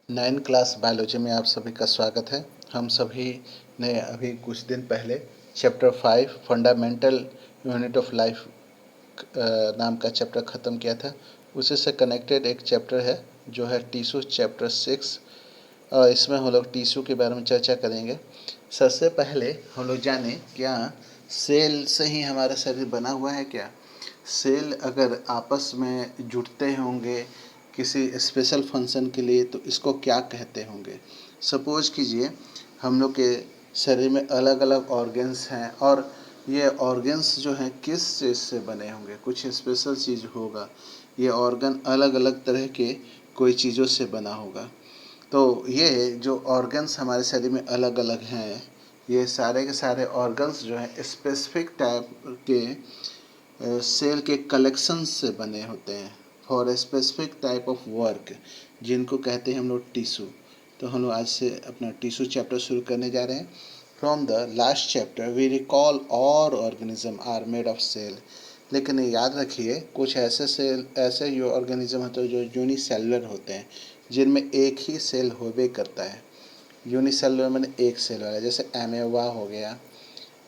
9 class biology में आप सभी का स्वागत है। हम सभी ने अभी कुछ दिन पहले chapter 5 fundamental unit of life नाम का चैप्टर ख़त्म किया था। उसी से कनेक्टेड एक चैप्टर है जो है टिश्यू चैप्टर 6। इसमें हम लोग टिश्यू के बारे में चर्चा करेंगे। सबसे पहले हम लोग जाने क्या सेल से ही हमारा शरीर बना हुआ है क्या? सेल अगर आपस में जुड़ते होंगे किसी स्पेशल फंक्शन के लिए तो इसको क्या कहते होंगे? सपोज कीजिए हम लोग के शरीर में अलग अलग ऑर्गन्स हैं और ये ऑर्गन्स जो हैं किस चीज़ से बने होंगे? कुछ स्पेशल चीज़ होगा। ये ऑर्गन अलग अलग तरह के कोई चीज़ों से बना होगा। तो ये जो ऑर्गन्स हमारे शरीर में अलग अलग हैं, ये सारे के सारे ऑर्गन्स जो हैं स्पेसिफिक टाइप के सेल के कलेक्शन से बने होते हैं for a specific type of work, जिनको कहते हैं हम लोग टिश्यू। तो हम लोग आज से अपना टिश्यू चैप्टर शुरू करने जा रहे हैं। From the last chapter we recall all organism are made of cell. लेकिन याद रखिए कुछ ऐसे सेल ऐसे जो ऑर्गेनिज्म होते हैं जो यूनिसेलुलर होते हैं, जिनमें एक ही सेल होबे करता है। यूनिसेलुलर मैंने एक सेल वाला, जैसे एमेवा हो गया।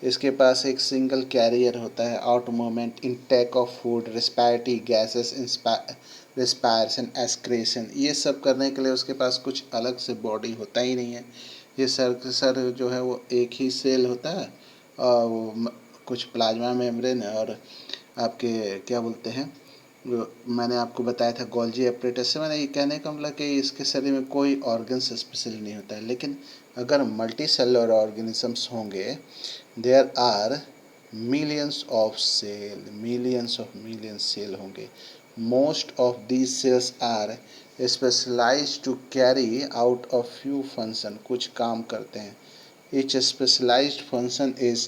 इसके पास एक सिंगल कैरियर होता है, out movement, intake of food, respiratory gases, respiration, excretion, ये सब करने के लिए उसके पास कुछ अलग से बॉडी होता ही नहीं है। ये सर जो है वो एक ही सेल होता है और कुछ प्लाज्मा मेम्ब्रेन और आपके क्या बोलते हैं, मैंने आपको बताया था गोल्जी एपरेटस से। मैंने ये कहने का मतलब कि इसके शरीर में कोई ऑर्गन्स स्पेशली नहीं होता है। लेकिन अगर मल्टी सेलुलर ऑर्गेनिजम्स होंगे, there are millions of millions cell होंगे। Most of these cells are specialised to carry out a few function, कुछ काम करते हैं। Each specialized function is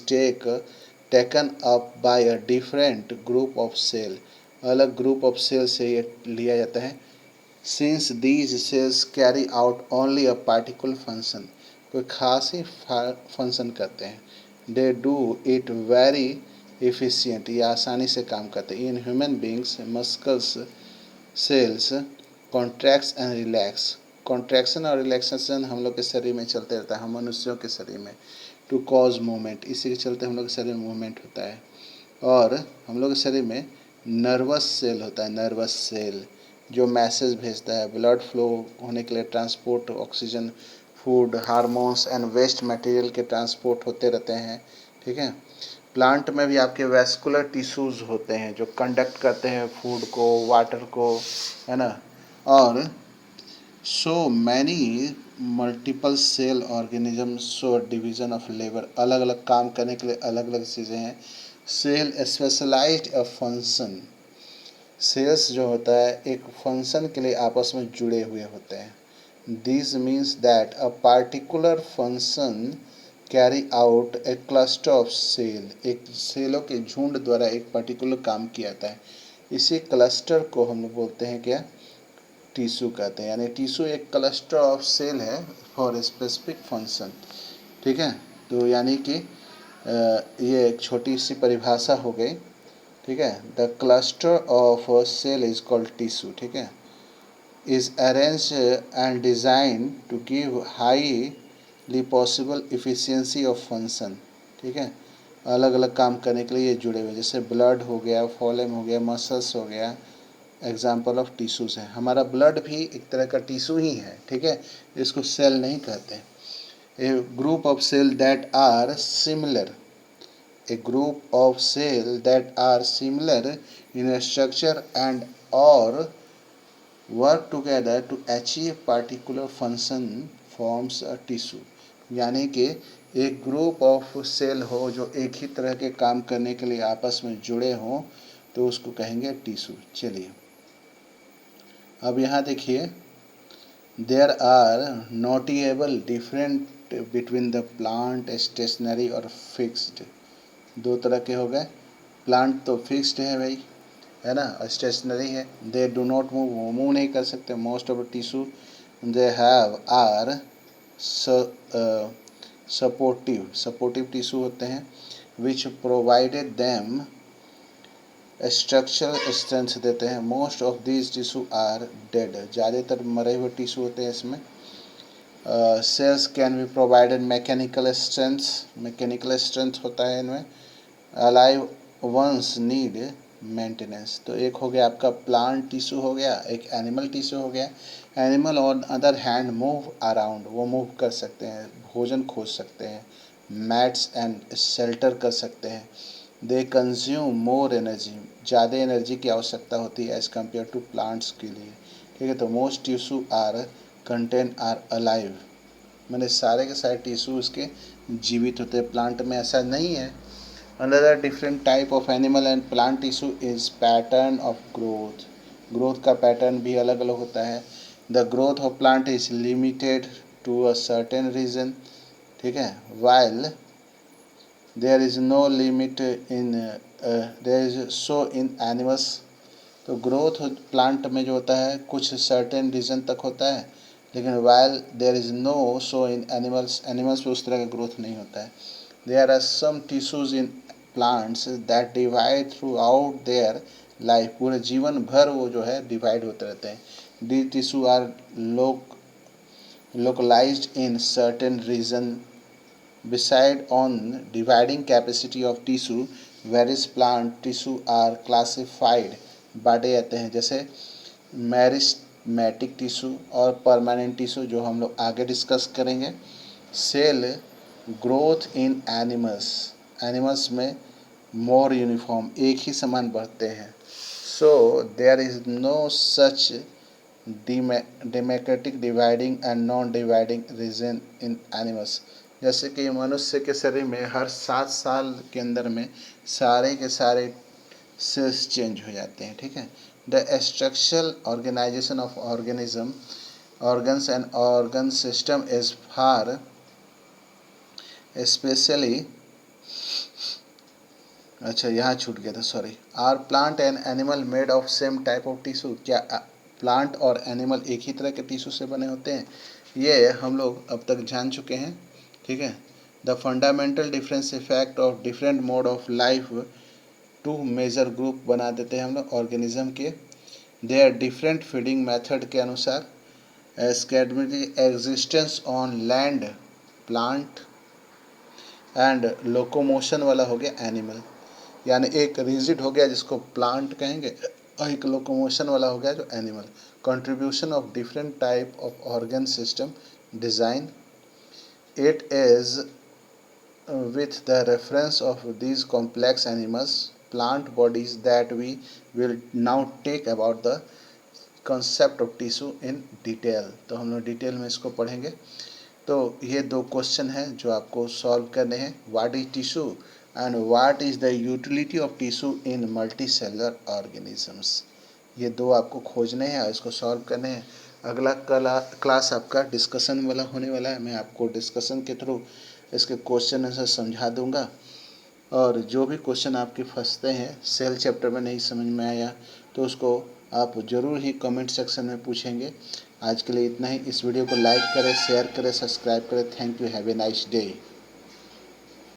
taken up by a different group of cell, अलग group of cell से ये लिया जाता है। Since these cells carry out only a particular function, कोई खास ही फंक्शन करते हैं। They do it very efficient, ये आसानी से काम करते हैं। In human beings, muscles cells contracts and relax, contraction और रिलैक्सेशन हम लोग के शरीर में चलते रहता है, हम मनुष्यों के शरीर में। टू कॉज मूवमेंट, इसी के चलते हम लोग के शरीर में मूवमेंट होता है। और हम लोग के शरीर में नर्वस सेल होता है, नर्वस सेल जो मैसेज भेजता है ब्लड फ्लो होने के लिए, transport oxygen, food, hormones and waste material के ट्रांसपोर्ट होते रहते हैं। ठीक है। प्लांट में भी आपके वैस्कुलर टिश्यूज़ होते हैं जो कंडक्ट करते हैं फूड को, वाटर को, है ना। और so many multiple cell organism, so division of labour, अलग अलग काम करने के लिए अलग अलग चीज़ें हैं। Cell specialised a function, cells जो होता है एक फंक्शन के लिए आपस में जुड़े हुए होते हैं। This means that a particular function carry out a cluster of cell, एक सेलों के झुंड द्वारा एक पर्टिकुलर काम किया जाता है। इसी क्लस्टर को हम लोग बोलते हैं क्या? टिश्यू कहते हैं। यानी टिश्यू एक क्लस्टर ऑफ सेल है फॉर ए स्पेसिफिक फंक्शन। ठीक है। तो यानी कि ये एक छोटी सी परिभाषा हो गई। ठीक है। The cluster of cell is called tissue. ठीक है। Is arrange and design to give highly possible efficiency of function. ठीक है। अलग अलग काम करने के लिए ये जुड़े हुए, जैसे ब्लड हो गया, फॉलेम हो गया, मसल्स हो गया, एग्जाम्पल ऑफ टिश्यूज़ है। हमारा ब्लड भी एक तरह का टिश्यू ही है। ठीक है। इसको सेल नहीं कहते। A group of cell that are similar, a group of cells that are similar in structure and or work together to achieve particular function forms a tissue। यानी कि एक ग्रुप ऑफ सेल हो जो एक ही तरह के काम करने के लिए आपस में जुड़े हों तो उसको कहेंगे टिश्यू। चलिए अब यहाँ देखिए, there are noticeable different between the plant, stationary और फिक्स्ड। दो तरह के हो गए। प्लांट तो फिक्स्ड है भाई, है ना, स्टेशनरी है। दे डू नॉट मूव, वो मूव नहीं कर सकते। Most of the tissue they have are supportive tissue होते हैं, which provided them structural strength देते हैं। Most of these tissue are dead, ज़्यादातर मरे हुए टिश्यू होते हैं इसमें। Cells can be provided mechanical strength होता है इनमें। Alive ones need maintenance. तो एक हो गया आपका प्लांट टिश्यू हो गया, एक एनिमल टिश्यू हो गया। Animal on other hand move around, वो मूव कर सकते हैं, भोजन खोज सकते हैं, मैट्स एंड शेल्टर कर सकते हैं। दे कंज्यूम मोर एनर्जी, ज़्यादा एनर्जी की आवश्यकता होती है एज़ कम्पेयर टू प्लांट्स के लिए। ठीक है, तो most tissue are content are alive, मैंने सारे के सारे टिश्यू उसके जीवित होते हैं, प्लांट में ऐसा नहीं है। Another different type of animal and plant tissue is pattern of growth. Growth का पैटर्न भी अलग अलग होता है। The growth of plant is limited to a certain region, ठीक है, while there is no limit in there is so in animals. तो growth plant में जो होता है कुछ सर्टेन रीजन तक होता है, लेकिन while there is no so in animals, animals में उस तरह का ग्रोथ नहीं होता है। There are some tissues in plants that divide throughout their life, पूरे जीवन भर वो जो है डिवाइड होते रहते हैं। The tissue are localized in certain region. Beside on dividing capacity of tissue, various plant tissue are classified, बांटे जाते हैं, जैसे मेरिस्टेमेटिक टिश्यू और परमानेंट टिश्यू जो हम लोग आगे डिस्कस करेंगे। Cell growth in animals, animals में मोर यूनिफॉर्म, एक ही समान बढ़ते हैं। So there is no such democratic dividing and non dividing region in animals. जैसे कि मनुष्य के शरीर में हर 7 साल के अंदर में सारे के सारे सेल्स चेंज हो जाते हैं, ठीक है। The structural organisation of organism, organs and organ system is far specially, अच्छा यहाँ छूट गया था, sorry. Are plant and animal made of same type of tissue, क्या प्लांट और एनिमल एक ही तरह के टिश्यू से बने होते हैं? ये हम लोग अब तक जान चुके हैं, ठीक है। The fundamental difference effect of different mode of life two major group बना देते हैं हम लोग ऑर्गेनिज्म के। They are different feeding method के अनुसार। Academic existence on land plant and locomotion वाला हो गया एनिमल, यानी एक रिजिड हो गया जिसको प्लांट कहेंगे और एक लोकोमोशन वाला हो गया जो animal. Contribution of different type of organ system design, it is with the reference of these complex animals plant bodies that we will now take about the concept of tissue in detail। तो हम लोग detail में इसको पढ़ेंगे। तो ये 2 question हैं जो आपको सॉल्व करने हैं। What is tissue and what is the utility of tissue in multi cellular organisms, ये 2 आपको खोजने हैं और इसको सॉल्व करने हैं। अगला क्लास आपका डिस्कशन वाला होने वाला है, मैं आपको डिस्कशन के थ्रू इसके क्वेश्चन आंसर समझा दूंगा। और जो भी क्वेश्चन आपके फंसते हैं, सेल चैप्टर में नहीं समझ में आया, तो उसको आप ज़रूर ही कमेंट सेक्शन में पूछेंगे। आज के लिए इतना ही। इस वीडियो को लाइक करें, शेयर करें, सब्सक्राइब करें। Thank you, have a nice day.